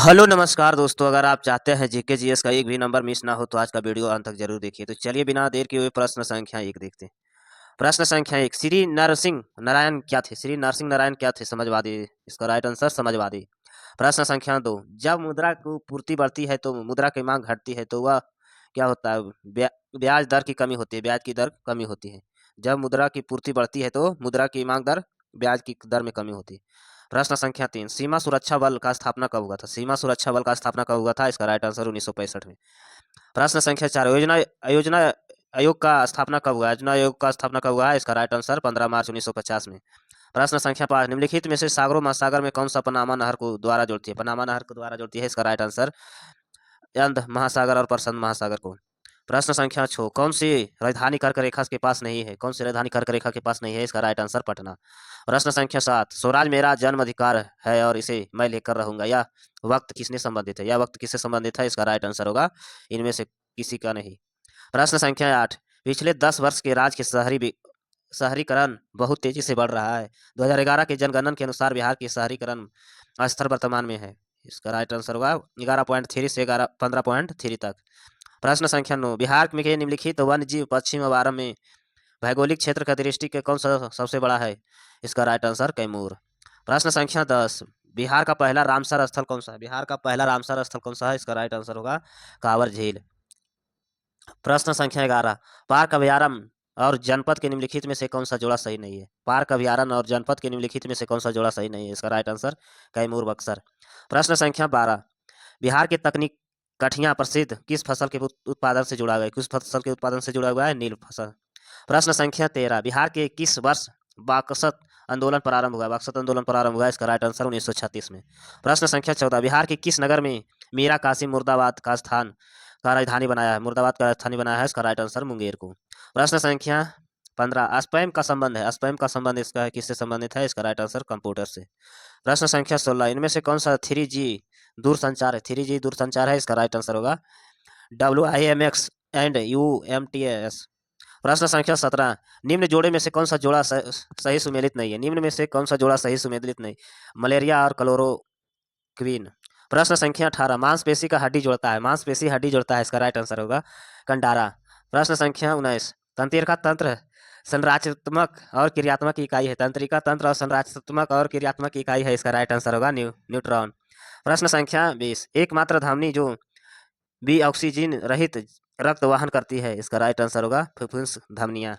Hello नमस्कार दोस्तों, अगर आप चाहते हैं जीके जीएस का एक भी नंबर मिस ना हो तो आज का वीडियो अंत तक जरूर देखिए। तो चलिए बिना देर किए हुए प्रश्न संख्या एक देखते हैं। प्रश्न संख्या एक, श्री नरसिंह नारायण क्या थे? श्री नरसिंह नारायण क्या थे? समाजवादी। इसका राइट आंसर समाजवादी। प्रश्न संख्या दो, जब मुद्रा की पूर्ति बढ़ती है तो मुद्रा की मांग घटती है तो वह क्या होता है? ब्याज दर की कमी होती है, ब्याज की दर कमी होती है। जब मुद्रा की पूर्ति बढ़ती है तो मुद्रा की मांग दर ब्याज की दर में कमी होती है। प्रश्न संख्या तीन, सीमा सुरक्षा बल का स्थापना कब हुआ था? सीमा सुरक्षा बल का स्थापना कब हुआ था? इसका राइट आंसर 1965 में। प्रश्न संख्या चार, योजना योजना आयोग का स्थापना कब हुआ? योजना आयोग का स्थापना कब हुआ है? इसका राइट आंसर 15 मार्च 1950 में। प्रश्न संख्या पाँच, निम्नलिखित में से सागरों महासागर में कौन सा पनामा नहर को द्वारा जोड़ती है? पनामा नहर को द्वारा जोड़ती है। इसका राइट आंसर अंध महासागर और प्रशांत महासागर को। प्रश्न संख्या छः, कौन सी राजधानी कर्क रेखा के पास नहीं है? कौन सी राजधानी कर्क रेखा के पास नहीं है? इसका राइट आंसर पटना। प्रश्न संख्या सात, स्वराज मेरा जन्म अधिकार है और इसे मैं लेकर रहूंगा, यह वक्त किसने संबंधित है? यह वक्त किससे संबंधित है? इसका राइट आंसर होगा इनमें से किसी का नहीं। प्रश्न संख्या आठ, पिछले 10 वर्ष के राज्य के शहरीकरण बहुत तेजी से बढ़ रहा है। 2011 के जनगणना के अनुसार बिहार की शहरीकरण स्तर वर्तमान में है। इसका राइट आंसर होगा 11.3 से 15.3 तक। प्रश्न संख्या नौ, बिहार में के निम्नलिखित वन्य जीव पश्चिम अवारम में भौगोलिक क्षेत्र का दृष्टि के कौन सा सबसे बड़ा है? इसका राइट आंसर कैमूर। प्रश्न संख्या 10, बिहार का पहला रामसर स्थल कौन सा है? बिहार का पहला रामसर स्थल कौन सा है? इसका राइट आंसर होगा कांवर झील। प्रश्न संख्या 11, पार्क अभयारण्य और जनपद के निम्नलिखित में से कौन सा जोड़ा सही नहीं है? पार्क अभयारण्य और जनपद के निम्नलिखित में से कौन सा जोड़ा सही नहीं है? इसका राइट आंसर कैमूर बक्सर। प्रश्न संख्या 12, बिहार के तकनीक कठिया प्रसिद्ध किस फसल के उत्पादन से जुड़ा हुआ है? किस फसल के उत्पादन से जुड़ा हुआ है? नील फसल। प्रश्न संख्या 13, बिहार के किस वर्ष बाक्सत आंदोलन प्रारंभ हुआ? बाक्सत आंदोलन प्रारंभ हुआ। इसका राइट आंसर 1936 में। प्रश्न संख्या 14, बिहार के किस नगर में मीरा कासिम मुर्दाबाद का स्थान का राजधानी बनाया है? मुर्दाबाद का राजधानी बनाया है। इसका राइट आंसर मुंगेर को। प्रश्न संख्या 15, स्पैम का संबंध है। स्पैम का संबंध इसका किससे संबंधित है? इसका राइट आंसर कंप्यूटर से। प्रश्न संख्या 16, इनमें से कौन सा 3G दूरसंचार है? 3G दूरसंचार है। इसका राइट आंसर होगा WIMX एंड UMTS। प्रश्न संख्या 17, निम्न जोड़े में से कौन सा जोड़ा सही सुमेलित नहीं है? निम्न में से कौन सा जोड़ा सही सुमेलित नहीं? मलेरिया और क्लोरोक्वीन। प्रश्न संख्या 18, मांसपेशी का हड्डी जोड़ता है। मांसपेशी हड्डी जोड़ता है। इसका राइट आंसर होगा कंडारा। प्रश्न संख्या 19, तंत्रिका तंत्र संरचनात्मक और क्रियात्मक इकाई है। तंत्रिका तंत्र और संरचनात्मक और क्रियात्मक इकाई है। इसका राइट आंसर होगा न्यूट्रॉन। प्रश्न संख्या 20, एकमात्र धमनी जो बी ऑक्सीजन रहित रक्त वाहन करती है। इसका राइट आंसर होगा फुफ्फुस धमनियां।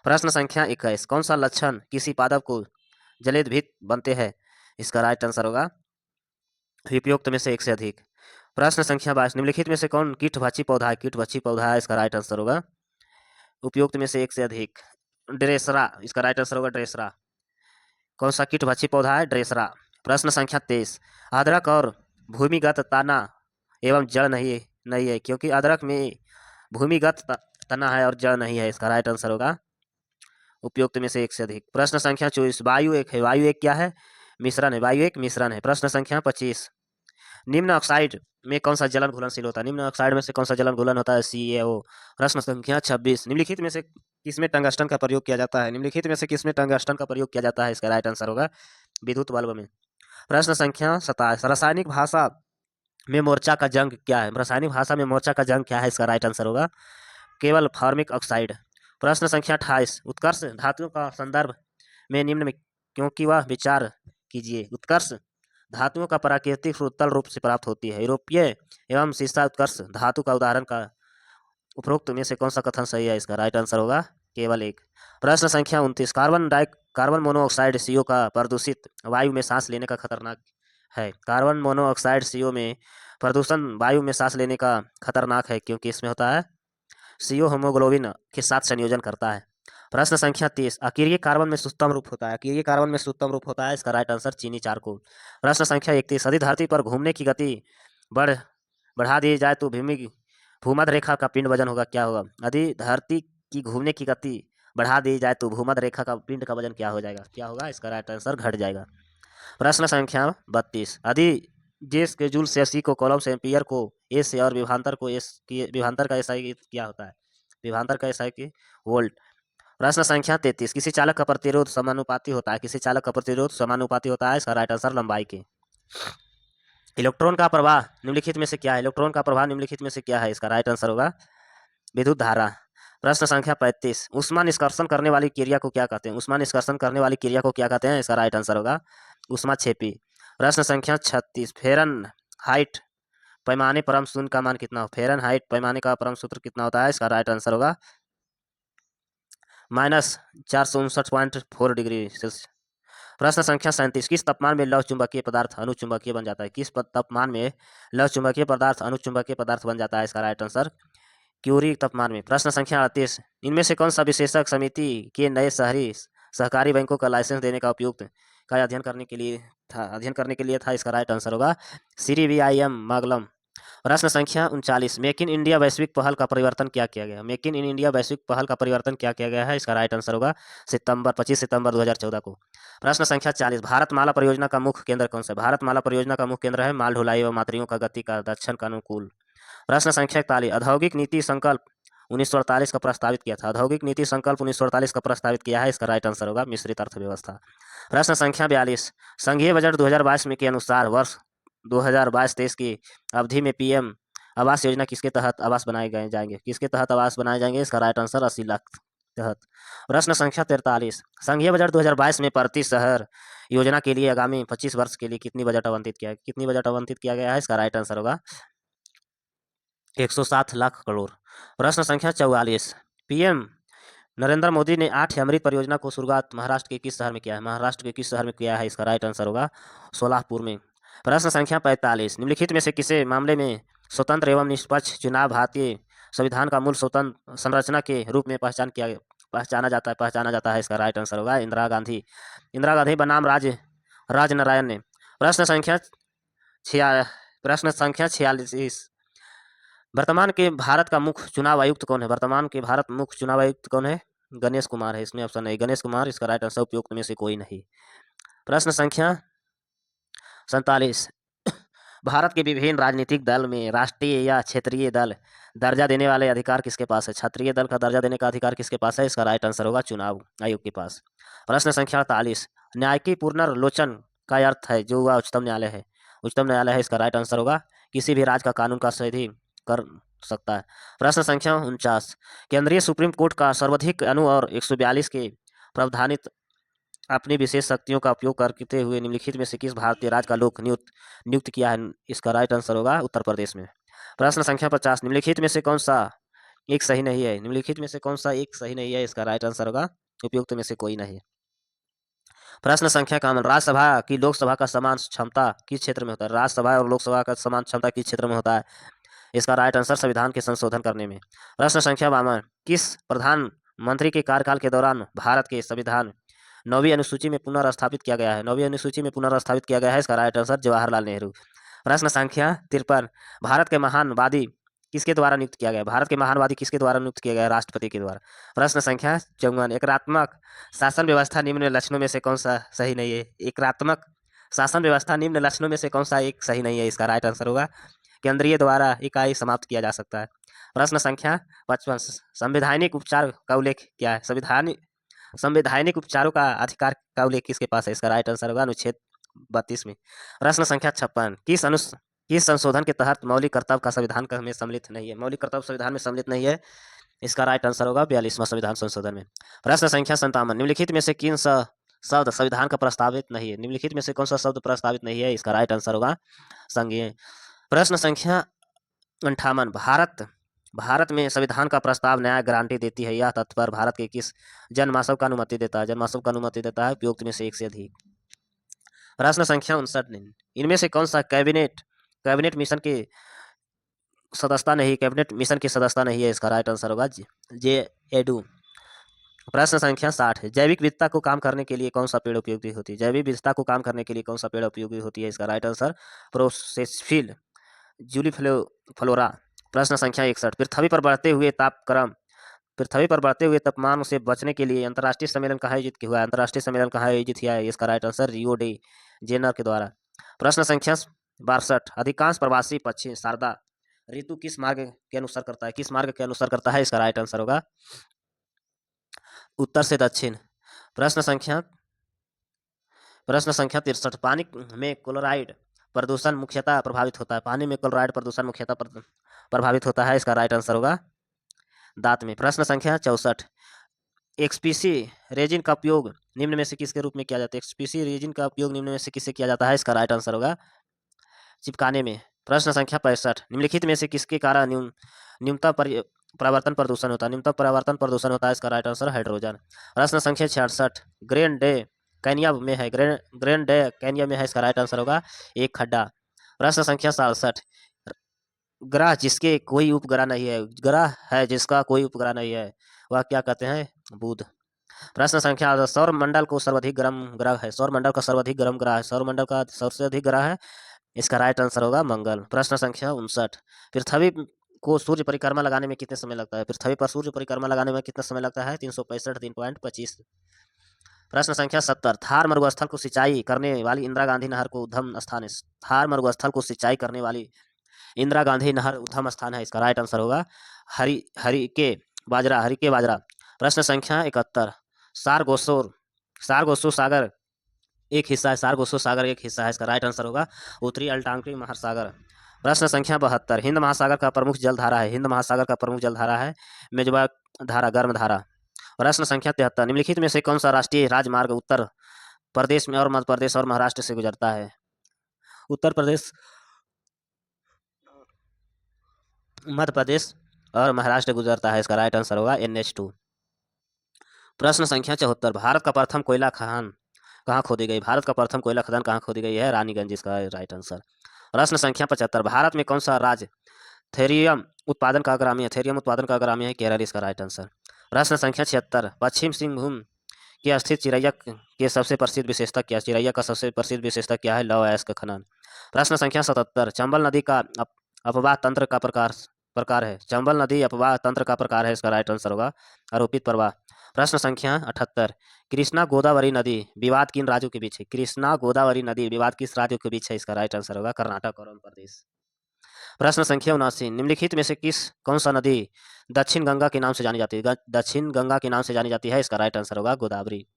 प्रश्न संख्या 21, कौन सा लक्षण किसी पादप को जलित बनते हैं? इसका राइट आंसर होगा उपयुक्त में से एक से अधिक। प्रश्न संख्या 22, निम्नलिखित में से कौन कीटभक्षी पौधा है? कीटभक्षी पौधा है। इसका राइट आंसर होगा उपयुक्त में से एक से अधिक। ड्रेसरा। इसका राइट आंसर होगा ड्रेसरा। कौन सा कीटभक्षी पौधा है? ड्रेसरा। प्रश्न संख्या 23, अदरक और भूमिगत तना एवं जड़ नहीं है क्योंकि अदरक में भूमिगत तना है और जड़ नहीं है। इसका राइट आंसर होगा उपयुक्त में से एक से अधिक। प्रश्न संख्या 24, वायु एक है। वायु एक क्या है? मिश्रण है। वायु एक मिश्रण है। प्रश्न संख्या 25, निम्न ऑक्साइड में कौन सा जलन घुलनशील होता है? निम्न ऑक्साइड में से कौन सा जलन घुलन होता है? CaO। प्रश्न संख्या 26, निम्नलिखित में से किसमें टंगस्टन का प्रयोग किया जाता है? निम्नलिखित में से किसमें टंगस्टन का प्रयोग किया जाता है? इसका राइट आंसर होगा विद्युत बल्ब में। प्रश्न संख्या 27, रासायनिक भाषा में मोर्चा का जंग क्या है? रासायनिक भाषा में मोर्चा का जंग क्या है? इसका राइट आंसर होगा केवल फॉर्मिक ऑक्साइड। प्रश्न संख्या 28, उत्कर्ष धातुओं का संदर्भ में निम्न में क्योंकि वह विचार कीजिए। उत्कर्ष धातुओं का प्राकृतिक उत्तल रूप से प्राप्त होती है। यूरोपीय एवं सीसा उत्कर्ष धातु का उदाहरण का उपरोक्त में से कौन सा कथन सही है? इसका राइट आंसर होगा केवल एक। प्रश्न संख्या 29, कार्बन मोनोऑक्साइड CO का प्रदूषित वायु में सांस लेने का खतरनाक है। कार्बन मोनोऑक्साइड CO में प्रदूषण वायु में सांस लेने का खतरनाक है क्योंकि इसमें होता है CO होमोग्लोबिन के साथ संयोजन करता है। प्रश्न संख्या 30, अकीर्य कार्बन में सुस्तम रूप होता है। अकीर्य कार्बन में सुस्तम रूप होता है। इसका राइट आंसर चीनी चारकोल। प्रश्न संख्या 31, यदि धरती पर घूमने की गति बढ़ा दी जाए तो भूमध्य रेखा का पिंड वजन होगा क्या होगा? यदि धरती की घूमने की गति बढ़ा दी जाए तो भूमध्य रेखा का पिंड का वजन क्या हो जाएगा? क्या होगा? इसका राइट आंसर घट जाएगा। प्रश्न संख्या 32, यदि जेस के जूल से सी को कॉलम से एम्पियर को ए से और विभांतर को एस की विभांतर का एसआई क्या होता है? विभांतर का एसआई की वोल्ट। प्रश्न संख्या 33, किसी चालक का प्रतिरोध समानुपाती होता है। किसी चालक का प्रतिरोध समानुपाती होता है। इसका राइट आंसर लंबाई के। इलेक्ट्रॉन का प्रवाह निम्नलिखित में से क्या है? इलेक्ट्रॉन का प्रवाह निम्नलिखित में से क्या है? इसका राइट आंसर होगा विद्युत धारा। प्रश्न संख्या 35, ऊष्मा निष्कर्षण करने वाली क्रिया को क्या कहते हैं? ऊष्मा निष्कर्षण करने वाली क्रिया को क्या कहते हैं? इसका राइट आंसर होगा ऊष्माक्षेपी। प्रश्न संख्या 36, फ़ारेनहाइट पैमाने परम शून्य का मान कितना हो? फ़ारेनहाइट पैमाने का परम सूत्र कितना होता है? इसका राइट आंसर होगा -459.4 डिग्री सेल्सियस। प्रश्न संख्या 37, किस तापमान में लौह चुंबकीय पदार्थ अनुचुंबकीय बन जाता है? किस तापमान में लौह चुंबकीय पदार्थ अनुचुंबकीय पदार्थ बन जाता है? इसका राइट आंसर क्यूरी तापमान में। प्रश्न संख्या 38, इनमें से कौन सा विशेषज्ञ समिति के नए शहरी सहकारी बैंकों का लाइसेंस देने का उपयुक्त का अध्ययन करने के लिए था? इसका राइट आंसर होगा श्री VIM मागलम। प्रश्न संख्या 39, मेक इन इंडिया वैश्विक पहल का परिवर्तन क्या किया गया? मेक इन इंडिया वैश्विक पहल का परिवर्तन क्या किया गया है? इसका राइट आंसर होगा 25 सितंबर 2014 को। प्रश्न संख्या 40, भारतमाला परियोजना का मुख्य केंद्र कौन सा है? भारतमाला परियोजना का मुख्य केंद्र है माल ढुलाई व मात्रियों का गति का दक्षिण का अनुकूल। प्रश्न संख्या 41, औद्योगिक नीति संकल्प 1948 का प्रस्तावित किया था? औद्योगिक नीति संकल्प 1948 का प्रस्तावित किया है? इसका राइट आंसर होगा मिश्रित अर्थव्यवस्था। प्रश्न संख्या 42, संघीय बजट 2022 में के अनुसार वर्ष 2022-23 की अवधि में PM आवास योजना किसके तहत आवास बनाए गए जाएंगे? किसके तहत आवास बनाए जाएंगे? इसका राइट आंसर 80 लाख तहत। प्रश्न संख्या 43, संघीय बजट 2022 में प्रति शहर योजना के लिए आगामी 25 वर्ष के लिए कितनी बजट आवंटित किया गया है? इसका राइट आंसर होगा 107 लाख करोड़। प्रश्न संख्या 44, PM नरेंद्र मोदी ने 8 अमृत परियोजना को शुरुआत महाराष्ट्र के किस शहर में किया है? महाराष्ट्र के किस शहर में किया है? इसका राइट आंसर होगा सोलापुर में। प्रश्न संख्या 45, निम्नलिखित में से किसे मामले में स्वतंत्र एवं निष्पक्ष चुनाव भारतीय संविधान का मूल स्वतंत्र संरचना के रूप में पहचाना जाता है? इसका राइट आंसर होगा इंदिरा गांधी बनाम राजनारायण ने। प्रश्न संख्या 46, वर्तमान के भारत का मुख्य चुनाव आयुक्त कौन है? वर्तमान के भारत मुख्य चुनाव आयुक्त कौन है? गणेश कुमार है। इसमें ऑप्शन है गणेश कुमार, इसका राइट आंसर उपयुक्त में से कोई नहीं। प्रश्न संख्या 47, भारत के विभिन्न राजनीतिक दल में राष्ट्रीय या क्षेत्रीय दल दर्जा देने वाले अधिकार किसके पास है? क्षेत्रीय दल का दर्जा देने का अधिकार किसके पास है? इसका राइट आंसर होगा चुनाव आयोग के पास। प्रश्न संख्या 48, न्याय की पुनर्लोचन का अर्थ है जो हुआ उच्चतम न्यायालय है? उच्चतम न्यायालय है, इसका राइट आंसर होगा किसी भी राज्य का कानून का संशोधन कर सकता है। प्रश्न संख्या 49, केंद्रीय सुप्रीम कोर्ट का सर्वाधिक अनु और 142 के प्रावधानित अपनी विशेष शक्तियों का उपयोग करते हुए निम्नलिखित में से किस भारतीय राज्य का लोक नियुक्त किया है? इसका राइट आंसर होगा उत्तर प्रदेश में। प्रश्न संख्या 50, निम्नलिखित में से कौन सा एक सही नहीं है? निम्नलिखित में से कौन सा एक सही नहीं है? इसका राइट आंसर होगा उपयुक्त में से कोई नहीं। प्रश्न संख्या 51, राज्यसभा की लोकसभा का समान क्षमता किस क्षेत्र में होता है? राज्यसभा और लोकसभा का समान क्षमता किस क्षेत्र में होता है? इसका राइट आंसर संविधान के संशोधन करने में। प्रश्न संख्या 52, किस प्रधानमंत्री के कार्यकाल के दौरान भारत के संविधान 9वीं अनुसूची में पुनर्स्थापित किया गया है? 9वीं अनुसूची में पुनर्स्थापित किया गया है, इसका राइट आंसर जवाहरलाल नेहरू। प्रश्न संख्या 53, भारत के महानवादी किसके द्वारा नियुक्त किया गया? भारत के महानवादी किसके द्वारा नियुक्त किया गया? राष्ट्रपति के द्वारा। प्रश्न संख्या 54, एकात्मक शासन व्यवस्था निम्न लक्षणों में से कौन सा सही नहीं है? एकात्मक शासन व्यवस्था निम्न लक्षणों में से कौन सा एक सही नहीं है? इसका राइट आंसर होगा केंद्रीय द्वारा इकाई समाप्त किया जा सकता है। प्रश्न संख्या 55, संवैधानिक उपचार का उल्लेख क्या है? संवैधानिक उपचारों का अधिकार का उल्लेख किसके पास है? इसका राइट आंसर होगा अनुच्छेद 32 में। प्रश्न संख्या 56, किस संशोधन के तहत मौलिक कर्तव्य का संविधान में सम्मिलित नहीं है? मौलिक कर्तव्य संविधान में सम्मिलित नहीं है, इसका राइट आंसर होगा 42वां संविधान संशोधन में। प्रश्न संख्या 57, निम्नलिखित में से किन शब्द संविधान का प्रस्तावित नहीं है? निम्नलिखित में से कौन सा शब्द प्रस्तावित नहीं है? इसका राइट आंसर होगा संघीय। प्रश्न संख्या 58, भारत में संविधान का प्रस्ताव न्याय गारंटी देती है, यह तथ्य पर भारत के किस जनमानस का अनुमति देता है? जनमानस का अनुमति देता है उपयुक्त में से एक से अधिक। प्रश्न संख्या 59, इनमें से कौन सा कैबिनेट मिशन की सदस्यता नहीं है? इसका राइट आंसर होगा JADU। प्रश्न संख्या 60, जैविक विविधता को काम करने के लिए कौन सा पेड़ उपयोगी होती है? जैविक विविधता को काम करने के लिए कौन सा पेड़ उपयोगी होती है? इसका राइट आंसर प्रोसेसफिल जूलीफ्लोरा। प्रश्न संख्या 61, पृथ्वी पर बढ़ते हुए तापमान से बचने के लिए अंतर्राष्ट्रीय सम्मेलन कहाँ आयोजित हुआ है? अंतर्राष्ट्रीय सम्मेलन कहाँ आयोजित किया है? इसका right answer Rio de Janeiro के द्वारा। प्रश्न संख्या 62, अधिकांश प्रवासी पक्षी शारदा ऋतु किस मार्ग के अनुसार करता है? किस मार्ग के अनुसार करता है? इसका राइट आंसर होगा उत्तर से दक्षिण। प्रश्न संख्या 63, पानी में प्रदूषण मुख्यतः प्रभावित होता है? पानी में क्लोराइड प्रदूषण मुख्यतः प्रभावित होता है, इसका राइट आंसर होगा दांत में। प्रश्न संख्या 64, एक्सपीसी रेजिन का उपयोग निम्न में से किसके रूप में किया जाता है? एक्सपीसी रेजिन का उपयोग निम्न में से किससे किया जाता है? इसका राइट आंसर होगा चिपकाने में। प्रश्न संख्या 65, निम्नलिखित में से किसके कारण न्यूनतम परावर्तन प्रदूषण होता है? न्यूनतम परावर्तन प्रदूषण होता है, इसका राइट आंसर हाइड्रोजन। प्रश्न संख्या 66, ग्रेन डे केन्या में है, ग्रेन डे केन्या में है, इसका राइट आंसर होगा एक खड्डा। प्रश्न संख्या 67, ग्रह जिसके कोई उपग्रह नहीं है, ग्रह है जिसका कोई उपग्रह नहीं है, वह क्या कहते हैं? बुध। प्रश्न संख्या 8, सौर मंडल को सर्वाधिक गर्म ग्रह है, सौर मंडल का सर्वाधिक गर्म ग्रह है, सौर मंडल का सबसे अधिक ग्रह है, इसका राइट आंसर होगा मंगल। प्रश्न संख्या 59, पृथ्वी को सूर्य परिक्रमा लगाने में कितने समय लगता है? पृथ्वी पर सूर्य परिक्रमा लगाने में कितना समय लगता है? 365 दिन.25। प्रश्न संख्या 70, थार मरुस्थल को सिंचाई करने वाली इंदिरा गांधी नहर को उद्गम स्थान है, थार मरुस्थल को सिंचाई करने वाली इंदिरा गांधी नहर उद्गम स्थान है, इसका राइट आंसर होगा हरिके बाजरा। प्रश्न संख्या 71, सारगोसो सागर एक हिस्सा है, सारगोसो सागर एक हिस्सा है, इसका राइट आंसर होगा उत्तरी अल्टांकिक महासागर। प्रश्न संख्या 72, हिंद महासागर का प्रमुख जलधारा है, हिंद महासागर का प्रमुख जलधारा है मेजबा धारा, गर्म धारा। प्रश्न संख्या 73, निम्नलिखित में से कौन सा राष्ट्रीय राजमार्ग उत्तर प्रदेश में और मध्य प्रदेश और महाराष्ट्र से गुजरता है? उत्तर प्रदेश, मध्य प्रदेश और महाराष्ट्र गुजरता है, इसका राइट आंसर होगा NH2। प्रश्न संख्या 74, भारत का प्रथम कोयला खान कहाँ खोदी गई? भारत का प्रथम कोयला खदान कहाँ खोदी गई है? रानीगंज, इसका राइट आंसर। प्रश्न संख्या 75, भारत में कौन सा राज्य थेरियम उत्पादन का अग्रणी है? थेरियम उत्पादन का अग्रणी है केरल, इसका राइट आंसर। प्रश्न संख्या 76, पश्चिम सिंहभूम के स्थित चिरैया के सबसे प्रसिद्ध विशेषता क्या है? चिरैया का सबसे प्रसिद्ध विशेषता क्या है? लौह अयस्क खनन। प्रश्न संख्या 77, चंबल नदी का अपवाह तंत्र का प्रकार है, चंबल नदी अपवाह तंत्र का प्रकार है, इसका राइट आंसर होगा आरोपित प्रवाह। प्रश्न संख्या 78, कृष्णा गोदावरी नदी विवाद किन राज्यों के बीच है? कृष्णा गोदावरी नदी विवाद किस राज्यों के बीच है? इसका राइट आंसर होगा कर्नाटक और आंध्र प्रदेश। प्रश्न संख्या 79, निम्नलिखित में से कौन सा नदी दक्षिण गंगा के नाम से जानी जाती है? दक्षिण गंगा के नाम से जानी जाती है, इसका राइट आंसर होगा गोदावरी।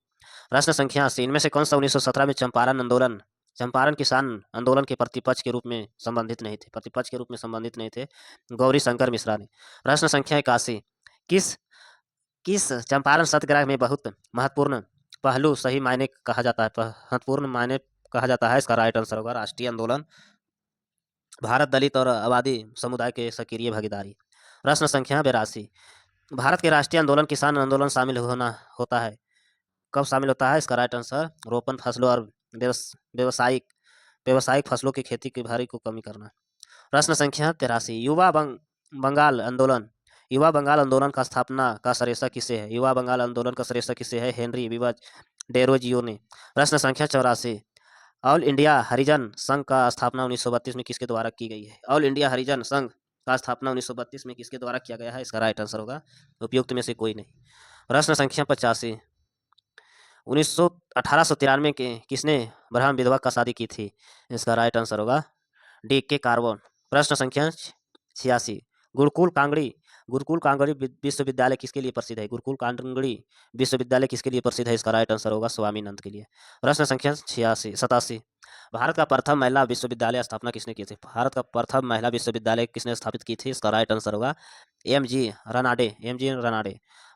प्रश्न संख्या 80, इनमें से कौन सा 1917 में चंपारण किसान आंदोलन के प्रतिपक्ष के रूप में संबंधित नहीं थे? गौरी शंकर मिश्रा ने। प्रश्न संख्या 81, किस चंपारण सत्याग्रह में बहुत महत्वपूर्ण पहलू सही मायने कहा जाता है, महत्वपूर्ण मायने कहा जाता है? इसका राइट आंसर होगा राष्ट्रीय आंदोलन, भारत दलित और आबादी समुदाय के सक्रिय भागीदारी। प्रश्न संख्या 82, भारत के राष्ट्रीय आंदोलन किसान आंदोलन शामिल होता है, कब शामिल होता है? इसका राइट आंसर रोपण फसलों और व्यावसायिक फसलों की खेती की भारी को कमी करना। प्रश्न संख्या 83, युवा बंगाल आंदोलन का स्थापना का श्रेय किसे है? युवा बंगाल आंदोलन का श्रेय किसे है? हेनरी विवाज डेरोजियो ने। प्रश्न संख्या 84, ऑल इंडिया हरिजन संघ का स्थापना 1932 में किसके द्वारा की गई है? ऑल इंडिया हरिजन संघ का स्थापना 1932 में किसके द्वारा किया गया है? इसका राइट आंसर होगा उपयुक्त में से कोई नहीं। प्रश्न संख्या 85, 1893 के किसने ब्रह्म विधवा का शादी की थी? इसका राइट आंसर होगा DK कार्बन। प्रश्न संख्या 86, गुरुकुल कांगड़ी विश्वविद्यालय किसके लिए प्रसिद्ध है? गुरुकुल कांगड़ी विश्वविद्यालय किसके लिए प्रसिद्ध है? इसका राइट आंसर होगा स्वामीनंद के लिए। प्रश्न संख्या 87, भारत का प्रथम महिला विश्वविद्यालय स्थापना किसने की थी? भारत का प्रथम महिला विश्वविद्यालय किसने स्थापित की थी? इसका राइट आंसर होगा MG रनाडे।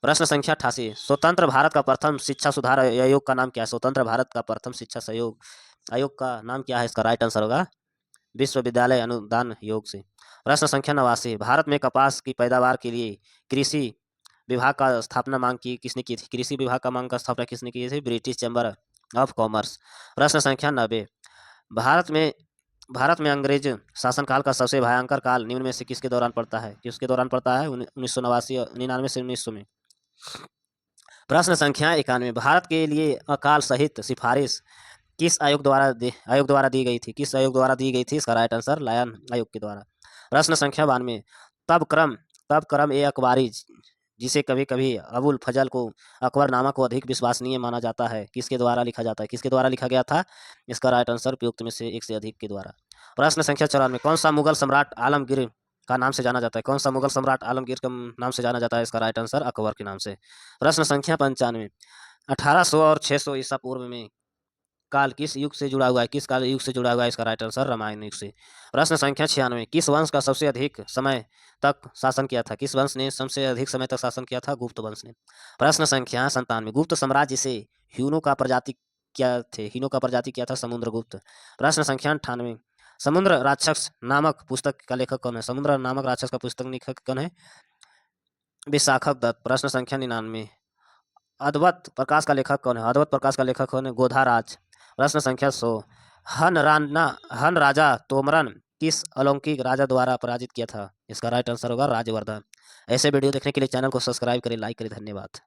प्रश्न संख्या 88, स्वतंत्र भारत का प्रथम शिक्षा सुधार आयोग का नाम क्या है? स्वतंत्र भारत का प्रथम शिक्षा सहयोग आयोग का नाम क्या है? इसका राइट आंसर होगा विश्वविद्यालय अनुदान आयोग से। प्रश्न संख्या 89, भारत में कपास की पैदावार के लिए कृषि विभाग का स्थापना मांग की किसने की थी? कृषि विभाग का मांग का स्थापना किसने की थी? British chamber of commerce. प्रश्न संख्या 90, भारत में अंग्रेज शासनकाल का सबसे भयंकर काल निम्न में से किसके दौरान पड़ता है? 1999 से 1900 में। प्रश्न संख्या 91, भारत के लिए अकाल सहित सिफारिश किस आयोग द्वारा दी गई थी? किस आयोग द्वारा दी गई थी? इसका राइट आंसर लायन आयोग के द्वारा। प्रश्न संख्या 92, तब क्रम ए अकबारी जिसे कभी कभी अबुल फजल को अकबरनामा को अधिक विश्वसनीय माना जाता है, किसके द्वारा लिखा जाता है? किसके द्वारा लिखा गया था? इसका राइट आंसर उपयुक्त में से एक से अधिक के द्वारा। प्रश्न संख्या 94, कौन सा मुगल सम्राट आलमगीर का नाम से जाना जाता है? कौन सा मुगल सम्राट आलमगीर का नाम से जाना जाता है? इसका राइट आंसर अकबर के नाम से। प्रश्न संख्या 95, 1800 और 600 ईसा पूर्व में काल किस युग से जुड़ा हुआ है? किस काल युग से जुड़ा हुआ है? इसका राइट आंसर रामायण युग से। प्रश्न संख्या 96, किस वंश का सबसे अधिक समय तक शासन किया था? किस वंश ने सबसे अधिक समय तक शासन किया था? गुप्त वंश ने। प्रश्न संख्या 97, गुप्त साम्राज्य से ह्यूनो का प्रजाति क्या थे? हीनो का प्रजाति क्या था? समुद्रगुप्त। प्रश्न संख्या 98, समुद्र राक्षस नामक पुस्तक का लेखक कौन है? समुद्र नामक राक्षस का पुस्तक लेखक कौन है? विशाखक दत्त। प्रश्न संख्या 99, अद्वत प्रकाश का लेखक कौन है? अद्वत प्रकाश का लेखक कौन है? गोधाराज। प्रश्न संख्या 100, हन राजा तोमरन किस अलौकिक राजा द्वारा पराजित किया था? इसका राइट आंसर होगा राजवर्धन। ऐसे वीडियो देखने के लिए चैनल को सब्सक्राइब करें, लाइक करें। धन्यवाद।